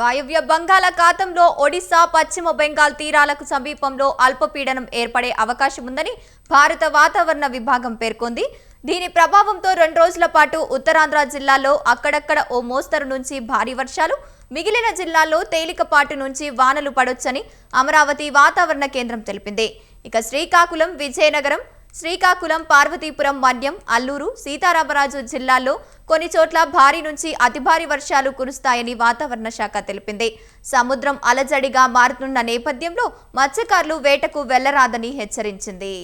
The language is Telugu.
వాయువ్య బంగాళాఖాతంలో ఒడిశా పశ్చిమ బెంగాల్ తీరాలకు సమీపంలో అల్పపీడనం ఏర్పడే అవకాశం ఉందని భారత వాతావరణ విభాగం పేర్కొంది. దీని ప్రభావంతో 2 రోజుల పాటు ఉత్తరాంధ్ర జిల్లాల్లో అక్కడక్కడ ఓ మోస్తరు నుంచి భారీ వర్షాలు, మిగిలిన జిల్లాల్లో తేలికపాటి నుంచి వానలు పడొచ్చని అమరావతి వాతావరణ కేంద్రం తెలిపింది. ఇక శ్రీకాకుళం, విజయనగరం, శ్రీకాకుళం, పార్వతీపురం, మన్యం, అల్లూరు, సీతారామరాజు జిల్లాల్లో కొన్ని చోట్ల భారీ నుంచి అతి భారీ వర్షాలు కురుస్తాయని వాతావరణ శాఖ తెలిపింది. సముద్రం అలజడిగా మారుతున్న నేపథ్యంలో మత్స్యకారులు వేటకు వెళ్లరాదని హెచ్చరించింది.